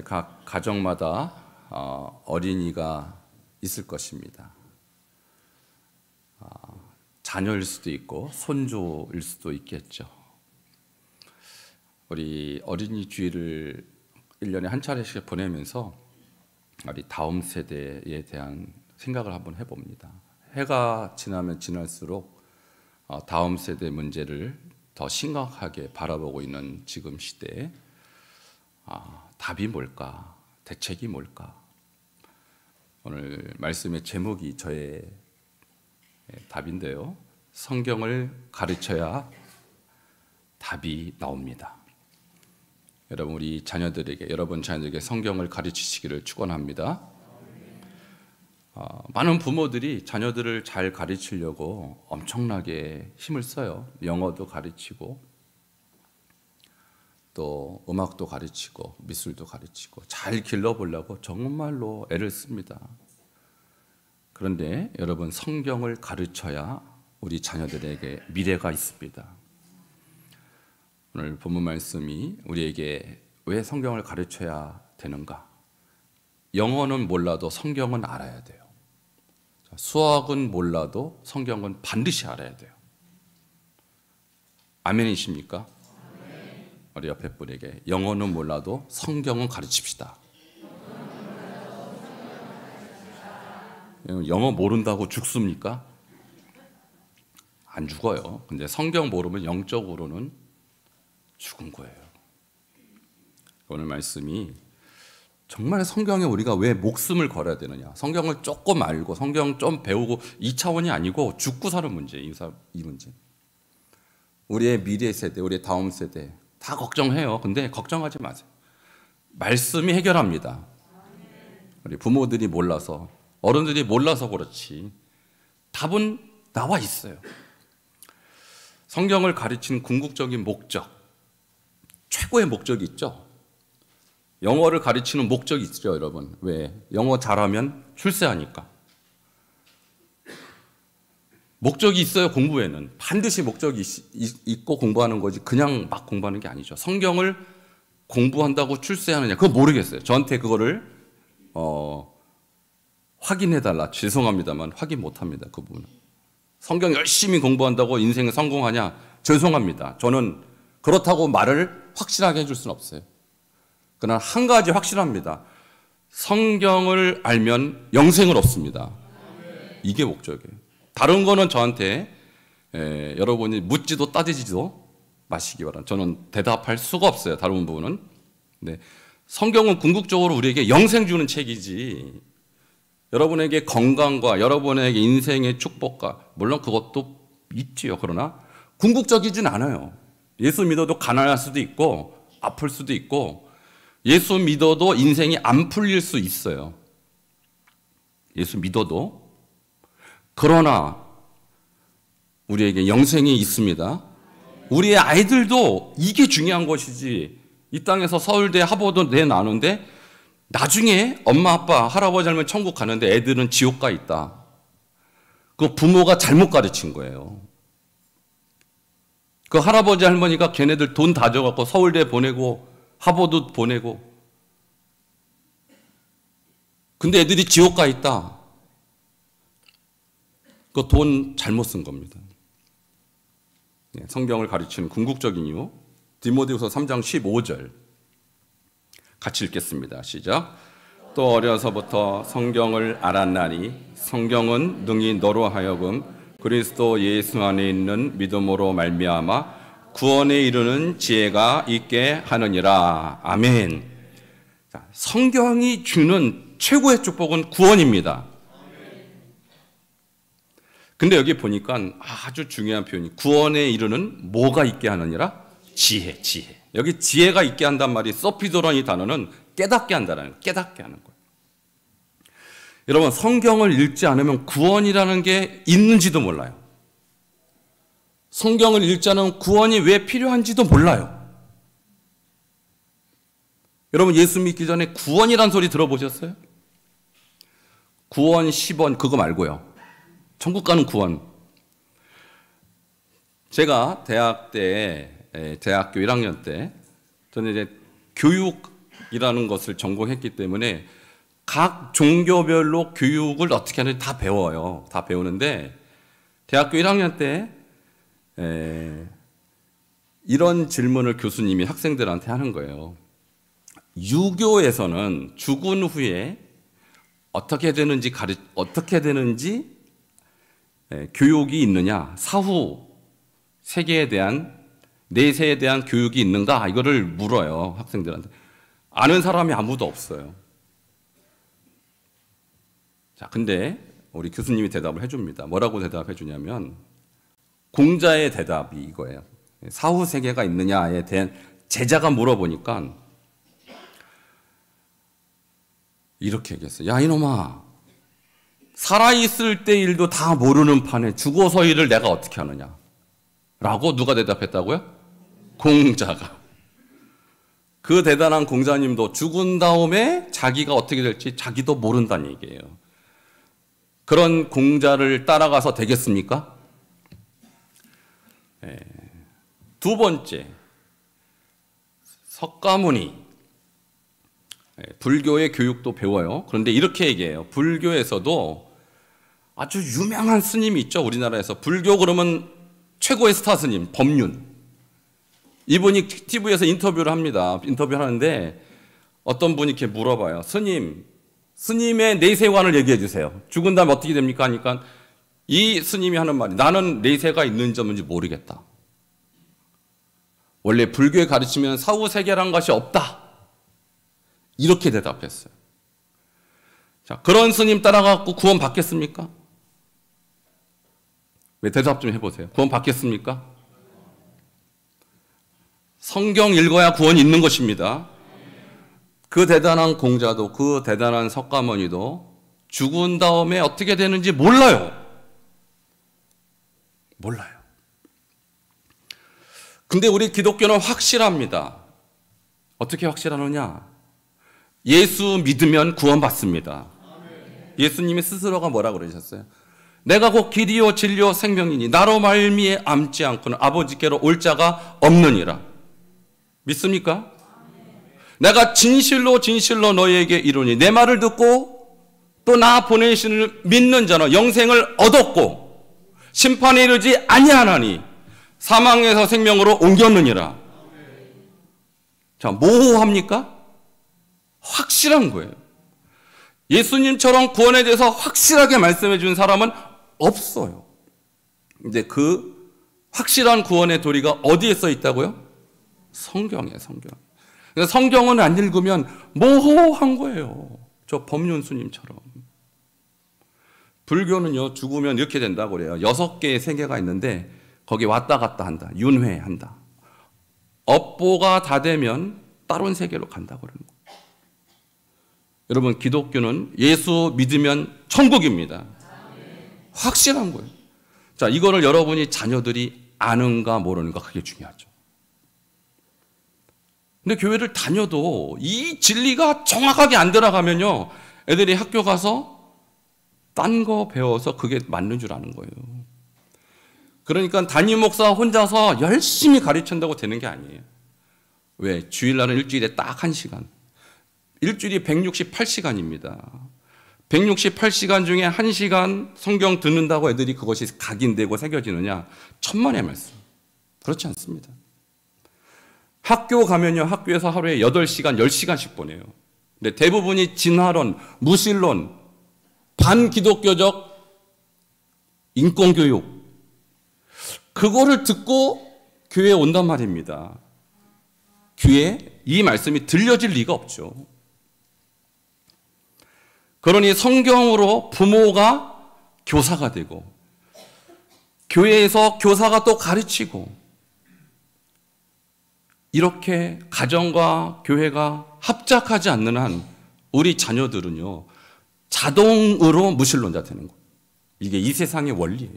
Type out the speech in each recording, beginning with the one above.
각 가정마다 어린이가 있을 것입니다. 자녀일 수도 있고 손주일 수도 있겠죠. 우리 어린이 주일을 1년에 한 차례씩 보내면서 우리 다음 세대에 대한 생각을 한번 해봅니다. 해가 지나면 지날수록 다음 세대 문제를 더 심각하게 바라보고 있는 지금 시대에 답이 뭘까? 대책이 뭘까? 오늘 말씀의 제목이 저의 답인데요. 성경을 가르쳐야 답이 나옵니다. 여러분, 여러분 자녀들에게 성경을 가르치시기를 축원합니다. 많은 부모들이 자녀들을 잘 가르치려고 엄청나게 힘을 써요. 영어도 가르치고 또 음악도 가르치고 미술도 가르치고 잘 길러보려고 정말로 애를 씁니다. 그런데 여러분, 성경을 가르쳐야 우리 자녀들에게 미래가 있습니다. 오늘 본문 말씀이 우리에게 왜 성경을 가르쳐야 되는가? 영어는 몰라도 성경은 알아야 돼요. 수학은 몰라도 성경은 반드시 알아야 돼요. 아멘이십니까? 아멘. 우리 옆에 분에게 영어는 몰라도 성경은 가르칩시다. 영어 모른다고 죽습니까? 안 죽어요. 근데 성경 모르면 영적으로는 죽은 거예요. 오늘 말씀이 정말 성경에 우리가 왜 목숨을 걸어야 되느냐? 성경을 조금 알고 성경 좀 배우고 이 차원이 아니고 죽고 사는 문제, 이 문제. 우리의 미래 세대, 우리의 다음 세대 다 걱정해요. 근데 걱정하지 마세요. 말씀이 해결합니다. 우리 부모들이 몰라서, 어른들이 몰라서 그렇지 답은 나와 있어요. 성경을 가르치는 궁극적인 목적, 최고의 목적이 있죠. 영어를 가르치는 목적이 있죠, 여러분. 왜? 영어 잘하면 출세하니까. 목적이 있어요, 공부에는. 반드시 목적이 있고 공부하는 거지 그냥 막 공부하는 게 아니죠. 성경을 공부한다고 출세하느냐, 그거 모르겠어요. 저한테 그거를 확인해달라. 죄송합니다만 확인 못합니다, 그 부분은. 성경 열심히 공부한다고 인생에 성공하냐? 죄송합니다. 저는 그렇다고 말을 확실하게 해줄 수는 없어요. 그러나 한 가지 확실합니다. 성경을 알면 영생을 얻습니다. 이게 목적이에요. 다른 거는 저한테 여러분이 묻지도 따지지도 마시기 바랍니다. 저는 대답할 수가 없어요. 다른 부분은. 네. 성경은 궁극적으로 우리에게 영생 주는 책이지, 여러분에게 건강과 여러분에게 인생의 축복과, 물론 그것도 있지요. 그러나 궁극적이진 않아요. 예수 믿어도 가난할 수도 있고 아플 수도 있고, 예수 믿어도 인생이 안 풀릴 수 있어요. 예수 믿어도. 그러나 우리에게 영생이 있습니다. 우리의 아이들도 이게 중요한 것이지, 이 땅에서 서울대 하버드 내 나누는데 나중에 엄마 아빠 할아버지 할머니 천국 가는데 애들은 지옥 가 있다. 그 부모가 잘못 가르친 거예요. 그 할아버지 할머니가 걔네들 돈 다 줘갖고 서울대 보내고 하버드 보내고, 근데 애들이 지옥 가 있다. 그 돈 잘못 쓴 겁니다. 성경을 가르치는 궁극적인 이유, 디모데후서 3장 15절 같이 읽겠습니다. 시작. 또 어려서부터 성경을 알았나니 성경은 능히 너로 하여금 그리스도 예수 안에 있는 믿음으로 말미암아 구원에 이르는 지혜가 있게 하느니라. 아멘. 자, 성경이 주는 최고의 축복은 구원입니다. 근데 여기 보니까 아주 중요한 표현이, 구원에 이르는 뭐가 있게 하느니라? 지혜. 여기 지혜가 있게 한단 말이, 소피도란 이 단어는 깨닫게 한다는, 깨닫게 하는 거예요. 여러분, 성경을 읽지 않으면 구원이라는 게 있는지도 몰라요. 성경을 읽지 않으면 구원이 왜 필요한지도 몰라요. 여러분, 예수 믿기 전에 구원이란 소리 들어보셨어요? 구원 10원 그거 말고요. 천국 가는 구원. 제가 대학교 1학년 때 저는 이제 교육 것을 전공했기 때문에 각 종교별로 교육을 어떻게 하는지 다 배워요. 다 배우는데 대학교 1학년 때 이런 질문을 교수님이 학생들한테 하는 거예요. 유교에서는 죽은 후에 어떻게 되는지 교육이 있느냐, 사후 세계에 대한 내세에 대한 교육이 있는가, 이거를 물어요, 학생들한테. 아는 사람이 아무도 없어요. 자, 근데 우리 교수님이 대답을 해줍니다. 뭐라고 대답해 주냐면 공자의 대답이 이거예요. 사후 세계가 있느냐에 대한 제자가 물어보니까 이렇게 얘기했어요. 야, 이놈아, 살아있을 때 일도 다 모르는 판에 죽어서 일을 내가 어떻게 하느냐 라고 누가 대답했다고요? 공자가. 그 대단한 공자님도 죽은 다음에 자기가 어떻게 될지 자기도 모른다는 얘기예요. 그런 공자를 따라가서 되겠습니까? 두 번째, 석가모니. 불교의 교육도 배워요. 그런데 이렇게 얘기해요. 불교에서도 아주 유명한 스님이 있죠. 우리나라에서. 불교 그러면 최고의 스타 스님, 법륜. 이분이 TV에서 인터뷰를 합니다. 인터뷰를 하는데 어떤 분이 이렇게 물어봐요. 스님의 내세관을 얘기해 주세요. 죽은 다음에 어떻게 됩니까? 하니까 이 스님이 하는 말이 나는 내세가 있는지 없는지 모르겠다. 원래 불교에 가르치면 사후 세계란 것이 없다. 이렇게 대답했어요. 자, 그런 스님 따라가고 구원 받겠습니까? 왜 대답 좀 해보세요. 구원 받겠습니까? 성경 읽어야 구원이 있는 것입니다. 그 대단한 공자도 그 대단한 석가모니도 죽은 다음에 어떻게 되는지 몰라요. 몰라요. 근데 우리 기독교는 확실합니다. 어떻게 확실하느냐? 예수 믿으면 구원받습니다. 예수님이 스스로가 뭐라고 그러셨어요? 내가 곧 길이요 진리요 생명이니 나로 말미에 암지 않고는 아버지께로 올 자가 없느니라. 믿습니까? 내가 진실로 진실로 너희에게 이르노니 내 말을 듣고 또 나 보내시는 믿는 자는 영생을 얻었고 심판에 이르지 아니하나니 사망에서 생명으로 옮겼느니라. 자, 모호합니까? 확실한 거예요. 예수님처럼 구원에 대해서 확실하게 말씀해 준 사람은 없어요. 근데 그 확실한 구원의 도리가 어디에 써 있다고요? 성경에, 성경. 그러니까 성경은 안 읽으면 모호한 거예요. 저 법륜스님처럼. 불교는요, 죽으면 이렇게 된다고 그래요. 6개의 세계가 있는데 거기 왔다 갔다 한다. 윤회한다. 업보가 다 되면 다른 세계로 간다고 그러는 거예요. 여러분, 기독교는 예수 믿으면 천국입니다. 확실한 거예요. 자, 이거를 여러분이 자녀들이 아는가 모르는가 그게 중요하죠. 근데 교회를 다녀도 이 진리가 정확하게 안 들어가면요, 애들이 학교 가서 딴 거 배워서 그게 맞는 줄 아는 거예요. 그러니까 담임 목사 혼자서 열심히 가르친다고 되는 게 아니에요. 왜? 주일날은 일주일에 딱 1시간. 일주일이 168시간입니다. 168시간 중에 1시간 성경 듣는다고 애들이 그것이 각인되고 새겨지느냐? 천만의 말씀. 그렇지 않습니다. 학교 가면요, 학교에서 하루에 8시간, 10시간씩 보내요. 근데 대부분이 진화론, 무신론, 반기독교적 인권교육, 그거를 듣고 교회에 온단 말입니다. 귀에 이 말씀이 들려질 리가 없죠. 그러니 성경으로 부모가 교사가 되고 교회에서 교사가 또 가르치고 이렇게 가정과 교회가 합작하지 않는 한 우리 자녀들은요, 자동으로 무신론자 되는 거예요. 이게 이 세상의 원리예요.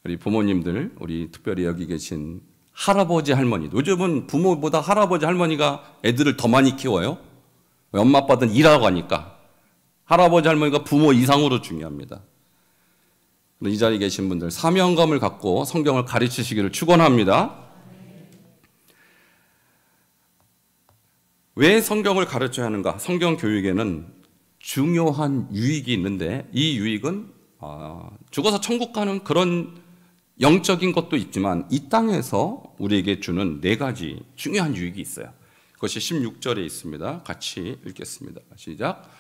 우리 부모님들, 우리 특별히 여기 계신 할아버지 할머니, 요즘은 부모보다 할아버지 할머니가 애들을 더 많이 키워요. 엄마 아빠들은 일하고 가니까 할아버지 할머니가 부모 이상으로 중요합니다. 이 자리에 계신 분들 사명감을 갖고 성경을 가르치시기를 축원합니다. 왜 성경을 가르쳐야 하는가? 성경 교육에는 중요한 유익이 있는데 이 유익은 죽어서 천국 가는 그런 영적인 것도 있지만 이 땅에서 우리에게 주는 네 가지 중요한 유익이 있어요. 그것이 16절에 있습니다. 같이 읽겠습니다. 시작.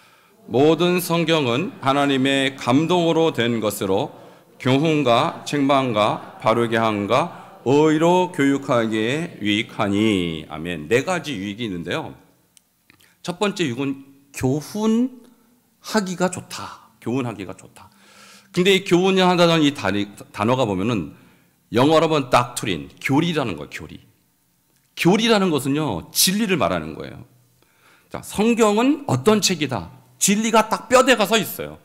모든 성경은 하나님의 감동으로 된 것으로 교훈과 책망과 바르게 함과 의로 교육하기에 유익하니. 아멘. 네 가지 유익이 있는데요. 첫 번째 유익은 교훈하기가 좋다. 교훈하기가 좋다. 근데 이 교훈하다는 이 단어가 보면은 영어로 하면 doctrine, 교리라는 거예요. 교리. 교리라는 것은요, 진리를 말하는 거예요. 자, 성경은 어떤 책이다. 진리가 딱 뼈대 가서 있어요.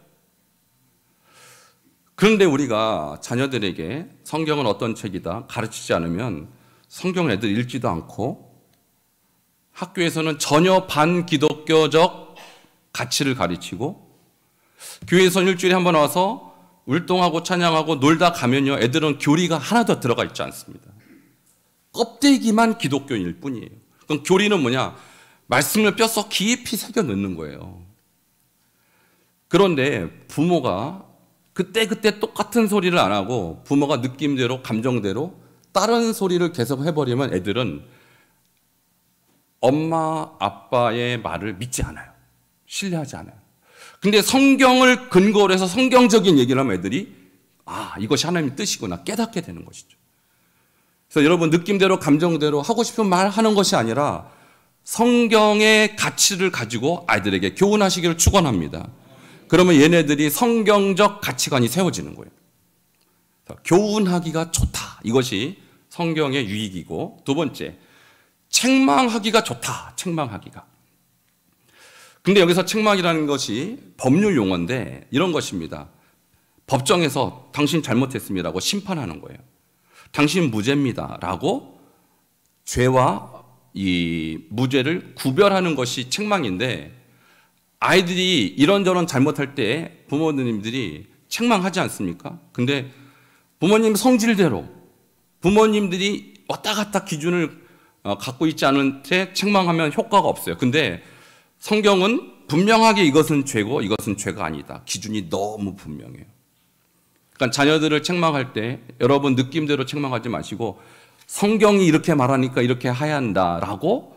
그런데 우리가 자녀들에게 성경은 어떤 책이다 가르치지 않으면 성경을 애들 읽지도 않고 학교에서는 전혀 반기독교적 가치를 가르치고 교회에서는 일주일에 한 번 와서 울동하고 찬양하고 놀다 가면요, 애들은 교리가 하나도 들어가 있지 않습니다. 껍데기만 기독교인일 뿐이에요. 그럼 교리는 뭐냐? 말씀을 뼛속 깊이 새겨 넣는 거예요. 그런데 부모가 그때 똑같은 소리를 안 하고 부모가 느낌대로 감정대로 다른 소리를 계속 해버리면 애들은 엄마 아빠의 말을 믿지 않아요. 신뢰하지 않아요. 근데 성경을 근거로 해서 성경적인 얘기를 하면 애들이 이것이 하나님의 뜻이구나 깨닫게 되는 것이죠. 그래서 여러분 느낌대로 감정대로 하고 싶은 말 하는 것이 아니라 성경의 가치를 가지고 아이들에게 교훈하시기를 축원합니다. 그러면 얘네들이 성경적 가치관이 세워지는 거예요. 교훈하기가 좋다. 이것이 성경의 유익이고, 두 번째, 책망하기가 좋다. 책망하기가. 근데 여기서 책망이라는 것이 법률 용어인데 이런 것입니다. 법정에서 당신 잘못했습니다라고 심판하는 거예요. 당신 무죄입니다라고 죄와 이 무죄를 구별하는 것이 책망인데, 아이들이 이런저런 잘못할 때 부모님들이 책망하지 않습니까? 근데 부모님 성질대로 부모님들이 왔다 갔다 기준을 갖고 있지 않은 채 책망하면 효과가 없어요. 근데 성경은 분명하게 이것은 죄고 이것은 죄가 아니다. 기준이 너무 분명해요. 그러니까 자녀들을 책망할 때 여러분 느낌대로 책망하지 마시고 성경이 이렇게 말하니까 이렇게 해야 한다라고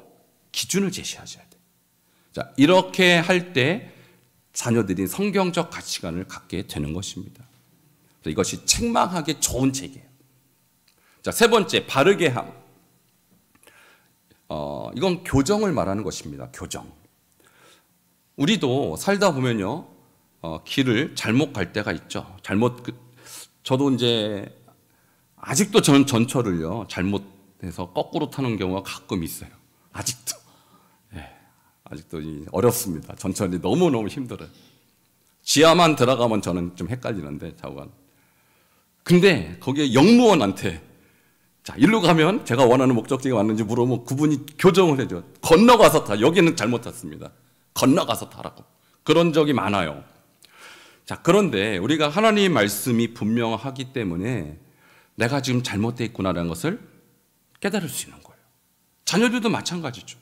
기준을 제시하셔야 돼요. 자, 이렇게 할 때 자녀들이 성경적 가치관을 갖게 되는 것입니다. 이것이 책망하기 좋은 책이에요. 자, 세 번째, 바르게 함. 이건 교정을 말하는 것입니다. 교정. 우리도 살다 보면요, 길을 잘못 갈 때가 있죠. 저도 이제 아직도 저는 전철을요 잘못해서 거꾸로 타는 경우가 가끔 있어요. 아직도. 아직도 어렵습니다. 전철이 너무너무 힘들어요. 지하만 들어가면 저는 좀 헷갈리는데, 좌우간. 근데 거기에 영무원한테 자, 일로 가면 제가 원하는 목적지가 맞는지 물어보면 그분이 교정을 해줘요. 건너가서 타. 여기는 잘못 탔습니다. 건너가서 타라고. 그런 적이 많아요. 자, 그런데 우리가 하나님의 말씀이 분명하기 때문에 내가 지금 잘못되어 있구나라는 것을 깨달을 수 있는 거예요. 자녀들도 마찬가지죠.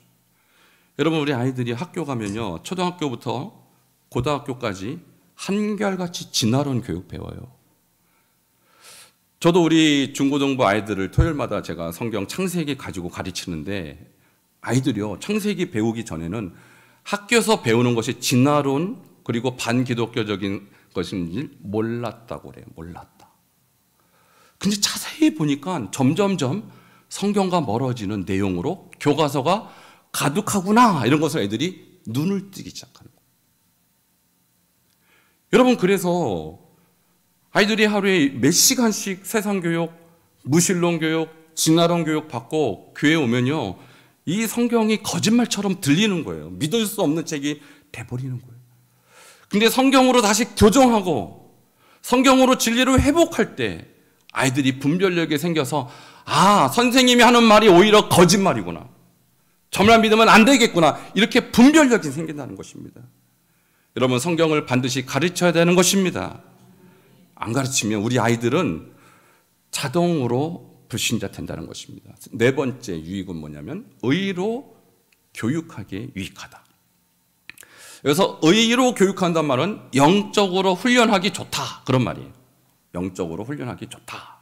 여러분, 우리 아이들이 학교 가면요, 초등학교부터 고등학교까지 한결같이 진화론 교육 배워요. 저도 우리 중고등부 아이들을 토요일마다 제가 성경 창세기 가지고 가르치는데, 아이들이요, 창세기 배우기 전에는 학교에서 배우는 것이 진화론 그리고 반기독교적인 것인지 몰랐다고 그래요. 몰랐다. 근데 자세히 보니까 점점점 성경과 멀어지는 내용으로 교과서가 가득하구나, 이런 것을 애들이 눈을 뜨기 시작하는 거예요. 여러분, 그래서 아이들이 하루에 몇 시간씩 세상교육, 무신론 교육, 진화론 교육 받고 교회에 오면요, 이 성경이 거짓말처럼 들리는 거예요. 믿을 수 없는 책이 돼버리는 거예요. 근데 성경으로 다시 교정하고 성경으로 진리를 회복할 때 아이들이 분별력이 생겨서 선생님이 하는 말이 오히려 거짓말이구나, 저만 믿으면 안 되겠구나, 이렇게 분별력이 생긴다는 것입니다. 여러분, 성경을 반드시 가르쳐야 되는 것입니다. 안 가르치면 우리 아이들은 자동으로 불신자 된다는 것입니다. 네 번째 유익은 뭐냐면 의로 교육하기에 유익하다. 그래서 의로 교육한다는 말은 영적으로 훈련하기 좋다, 그런 말이에요. 영적으로 훈련하기 좋다.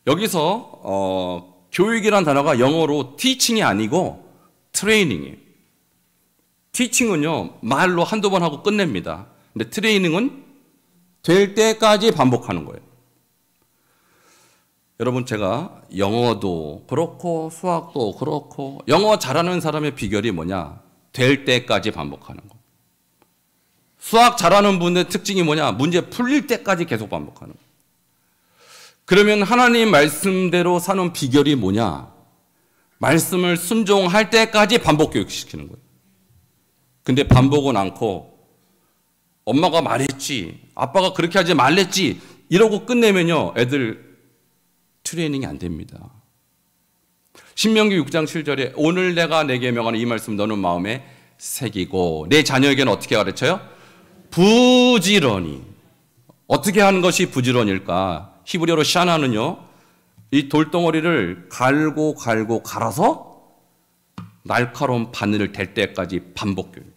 여기서 교육이란 단어가 영어로 teaching이 아니고 트레이닝이에요. teaching은요, 말로 한두 번 하고 끝냅니다. 근데 트레이닝은 될 때까지 반복하는 거예요. 여러분, 제가 영어도 그렇고 수학도 그렇고 영어 잘하는 사람의 비결이 뭐냐? 될 때까지 반복하는 거. 수학 잘하는 분의 특징이 뭐냐? 문제 풀릴 때까지 계속 반복하는 거. 그러면 하나님 말씀대로 사는 비결이 뭐냐? 말씀을 순종할 때까지 반복 교육시키는 거예요. 근데 반복은 않고 엄마가 말했지, 아빠가 그렇게 하지 말랬지 이러고 끝내면요, 애들 트레이닝이 안 됩니다. 신명기 6장 7절에 오늘 내가 내게 명하는 이 말씀 너는 마음에 새기고 내 자녀에게는 어떻게 가르쳐요? 부지런히. 어떻게 하는 것이 부지런일까? 히브리어로 샤나는요, 이 돌덩어리를 갈고 갈아서 날카로운 바늘을 댈 때까지 반복 교육.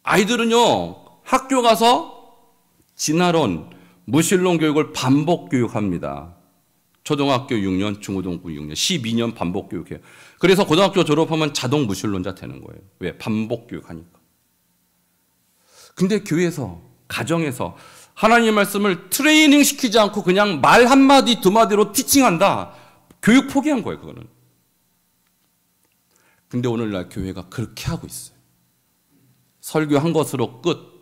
아이들은요, 학교 가서 진화론, 무신론 교육을 반복 교육합니다. 초등학교 6년, 중고등학교 6년, 12년 반복 교육해요. 그래서 고등학교 졸업하면 자동 무신론자 되는 거예요. 왜? 반복 교육하니까. 근데 교회에서, 가정에서 하나님 말씀을 트레이닝 시키지 않고 그냥 말 한마디 두 마디로 티칭한다. 교육 포기한 거예요, 그거는. 근데 오늘날 교회가 그렇게 하고 있어요. 설교한 것으로 끝.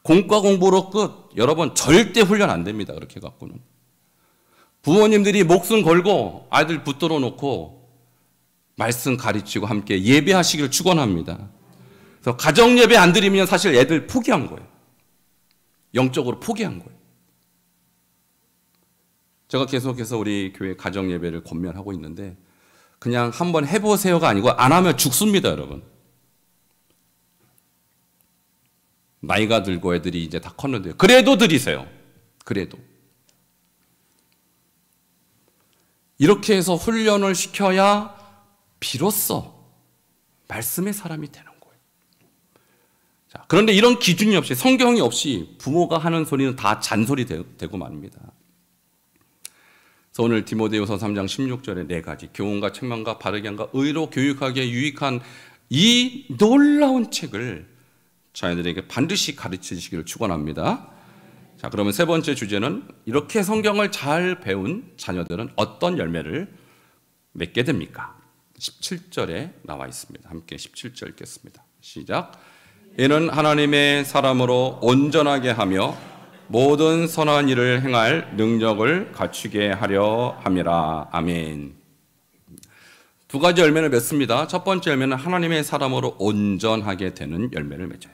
공과 공부로 끝. 여러분, 절대 훈련 안 됩니다, 그렇게 갖고는. 부모님들이 목숨 걸고 아이들 붙들어 놓고 말씀 가르치고 함께 예배하시기를 축원합니다. 그래서 가정 예배 안 드리면 사실 애들 포기한 거예요. 영적으로 포기한 거예요. 제가 계속해서 우리 교회 가정 예배를 권면하고 있는데 그냥 한번 해보세요가 아니고 안 하면 죽습니다, 여러분. 나이가 들고 애들이 이제 다 컸는데 그래도 드리세요. 그래도. 이렇게 해서 훈련을 시켜야 비로소 말씀의 사람이 되는 거예요. 자, 그런데 이런 기준이 없이, 성경이 없이 부모가 하는 소리는 다 잔소리 되고 말입니다. 그래서 오늘 디모데후서 3장 16절에 네 가지, 교훈과 책망과 바르게 함과 의로 교육하기에 유익한 이 놀라운 책을 자녀들에게 반드시 가르치시기를 축원합니다. 자, 그러면 세 번째 주제는 이렇게 성경을 잘 배운 자녀들은 어떤 열매를 맺게 됩니까? 17절에 나와 있습니다. 함께 17절 읽겠습니다. 시작. 이는 하나님의 사람으로 온전하게 하며 모든 선한 일을 행할 능력을 갖추게 하려 함이라. 아멘. 두 가지 열매를 맺습니다. 첫 번째 열매는 하나님의 사람으로 온전하게 되는 열매를 맺어요.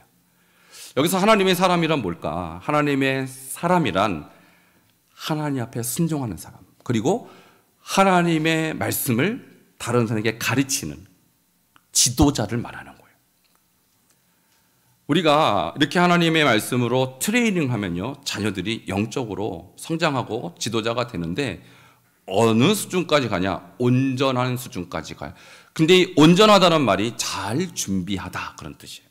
여기서 하나님의 사람이란 뭘까? 하나님의 사람이란 하나님 앞에 순종하는 사람, 그리고 하나님의 말씀을 다른 사람에게 가르치는 지도자를 말하는 거예요. 우리가 이렇게 하나님의 말씀으로 트레이닝하면요, 자녀들이 영적으로 성장하고 지도자가 되는데 어느 수준까지 가냐? 온전한 수준까지 가요. 근데 이 온전하다는 말이 잘 준비하다, 그런 뜻이에요.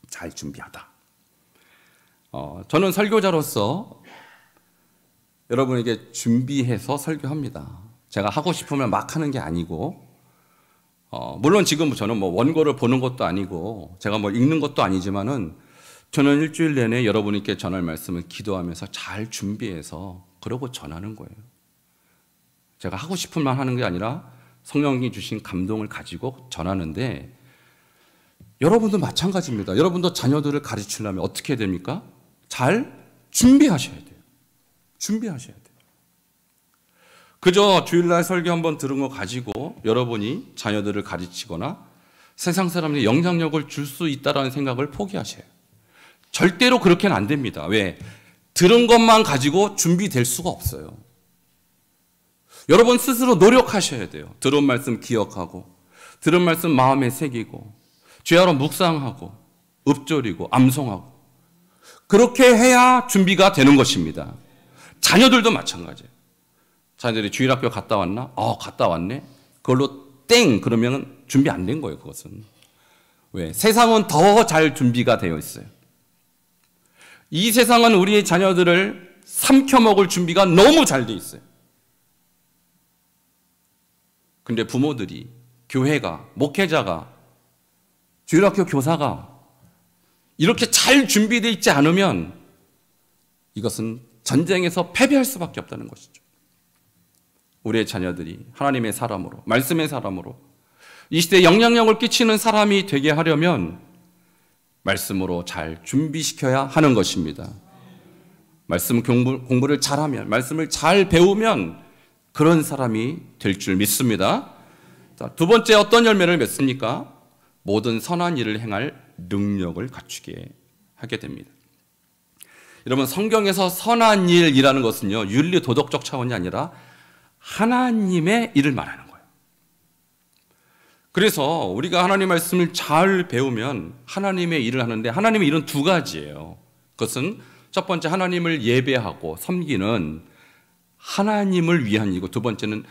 잘 준비하다. 저는 설교자로서 여러분에게 준비해서 설교합니다. 제가 하고 싶으면 막 하는 게 아니고, 물론 지금 저는 뭐 원고를 보는 것도 아니고, 제가 뭐 읽는 것도 아니지만은, 저는 일주일 내내 여러분께 전할 말씀을 기도하면서 잘 준비해서 그러고 전하는 거예요. 제가 하고 싶은 말 하는 게 아니라 성령이 주신 감동을 가지고 전하는데, 여러분도 마찬가지입니다. 여러분도 자녀들을 가르치려면 어떻게 해야 됩니까? 잘 준비하셔야 돼요. 준비하셔야 돼요. 그저 주일날 설교 한번 들은 거 가지고 여러분이 자녀들을 가르치거나 세상 사람에게 영향력을 줄 수 있다는 생각을 포기하셔요. 절대로 그렇게는 안 됩니다. 왜? 들은 것만 가지고 준비될 수가 없어요. 여러분 스스로 노력하셔야 돼요. 들은 말씀 기억하고, 들은 말씀 마음에 새기고, 죄하러 묵상하고, 읊조리고, 암송하고, 그렇게 해야 준비가 되는 것입니다. 자녀들도 마찬가지예요. 자녀들이 주일학교 갔다 왔나? 갔다 왔네. 그걸로 땡 그러면 준비 안 된 거예요. 그것은. 왜? 세상은 더 잘 준비가 되어 있어요. 이 세상은 우리의 자녀들을 삼켜먹을 준비가 너무 잘 돼 있어요. 근데 부모들이, 교회가, 목회자가, 주일학교 교사가 이렇게 잘 준비되어 있지 않으면 이것은 전쟁에서 패배할 수밖에 없다는 것이죠. 우리의 자녀들이 하나님의 사람으로, 말씀의 사람으로 이 시대에 영향력을 끼치는 사람이 되게 하려면 말씀으로 잘 준비시켜야 하는 것입니다. 말씀 공부를 잘하면, 말씀을 잘 배우면 그런 사람이 될 줄 믿습니다. 자, 두 번째 어떤 열매를 맺습니까? 모든 선한 일을 행할 능력을 갖추게 하게 됩니다. 여러분, 성경에서 선한 일이라는 것은요, 윤리 도덕적 차원이 아니라 하나님의 일을 말하는 거예요. 그래서 우리가 하나님 말씀을 잘 배우면 하나님의 일을 하는데, 하나님의 일은 두 가지예요. 그것은 첫 번째 하나님을 예배하고 섬기는 하나님을 위한 일이고, 두 번째는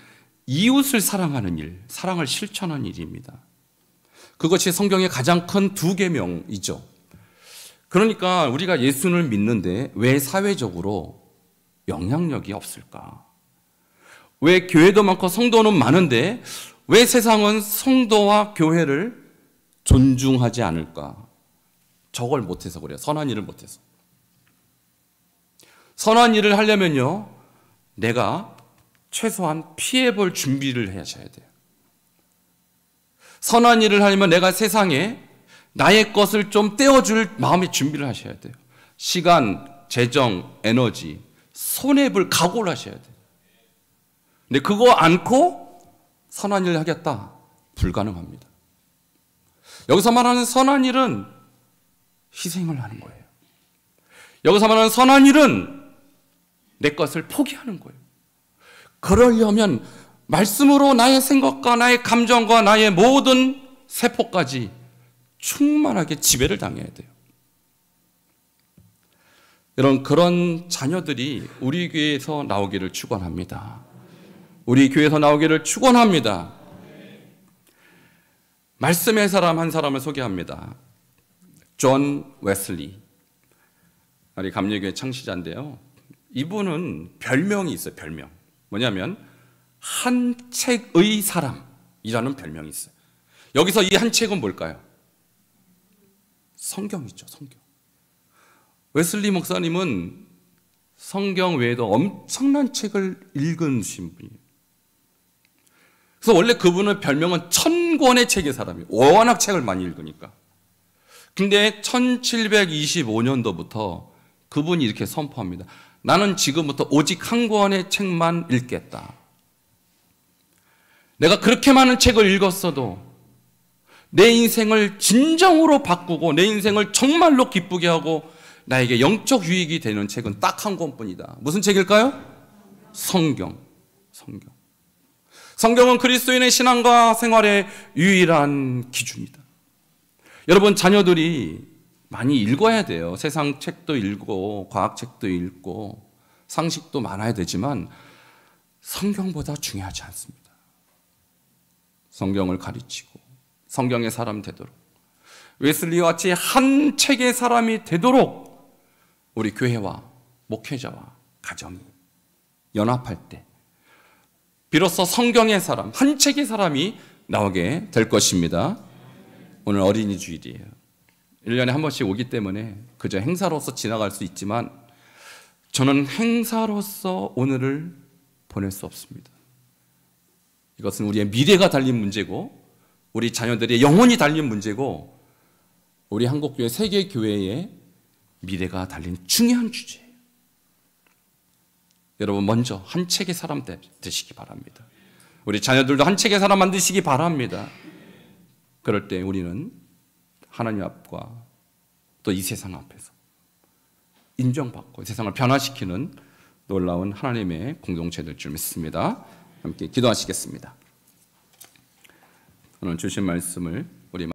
이웃을 사랑하는 일, 사랑을 실천하는 일입니다. 그것이 성경의 가장 큰 두 계명이죠. 그러니까 우리가 예수를 믿는데 왜 사회적으로 영향력이 없을까? 왜 교회도 많고 성도는 많은데 왜 세상은 성도와 교회를 존중하지 않을까? 저걸 못해서 그래요. 선한 일을 못해서. 선한 일을 하려면요, 내가 최소한 피해볼 준비를 하셔야 돼요. 선한 일을 하려면 내가 세상에 나의 것을 좀 떼어줄 마음의 준비를 하셔야 돼요. 시간, 재정, 에너지, 손해볼 각오를 하셔야 돼요. 근데 그거 않고 선한 일을 하겠다? 불가능합니다. 여기서 말하는 선한 일은 희생을 하는 거예요. 여기서 말하는 선한 일은 내 것을 포기하는 거예요. 그러려면 말씀으로 나의 생각과 나의 감정과 나의 모든 세포까지 충만하게 지배를 당해야 돼요. 여러분, 그런 자녀들이 우리 교회에서 나오기를 축원합니다. 우리 교회에서 나오기를 축원합니다. 말씀의 사람 한 사람을 소개합니다. 존 웨슬리. 우리 감리교회 창시자인데요. 이분은 별명이 있어요. 별명. 뭐냐면 한 책의 사람이라는 별명이 있어요. 여기서 이 한 책은 뭘까요? 성경이죠. 성경. 웨슬리 목사님은 성경 외에도 엄청난 책을 읽으신 분이에요. 그래서 원래 그분의 별명은 1000권의 책의 사람이에요. 워낙 책을 많이 읽으니까. 근데 1725년도부터 그분이 이렇게 선포합니다. 나는 지금부터 오직 한 권의 책만 읽겠다. 내가 그렇게 많은 책을 읽었어도 내 인생을 진정으로 바꾸고 내 인생을 정말로 기쁘게 하고 나에게 영적 유익이 되는 책은 딱 한 권뿐이다. 무슨 책일까요? 성경. 성경. 성경은 그리스도인의 신앙과 생활의 유일한 기준이다. 여러분, 자녀들이 많이 읽어야 돼요. 세상 책도 읽고 과학책도 읽고 상식도 많아야 되지만 성경보다 중요하지 않습니다. 성경을 가르치고 성경의 사람 되도록, 웨슬리와 같이 한 책의 사람이 되도록 우리 교회와 목회자와 가정이 연합할 때 비로소 성경의 사람, 한 책의 사람이 나오게 될 것입니다. 오늘 어린이 주일이에요. 1년에 한 번씩 오기 때문에 그저 행사로서 지나갈 수 있지만 저는 행사로서 오늘을 보낼 수 없습니다. 이것은 우리의 미래가 달린 문제고 우리 자녀들의 영혼이 달린 문제고 우리 한국교회 세계교회의 미래가 달린 중요한 주제예요. 여러분, 먼저 한 책의 사람 되시기 바랍니다. 우리 자녀들도 한 책의 사람 만드시기 바랍니다. 그럴 때 우리는 하나님 앞과 또 이 세상 앞에서 인정받고 세상을 변화시키는 놀라운 하나님의 공동체 될 줄 믿습니다. 함께 기도하시겠습니다. 오늘 주신 말씀을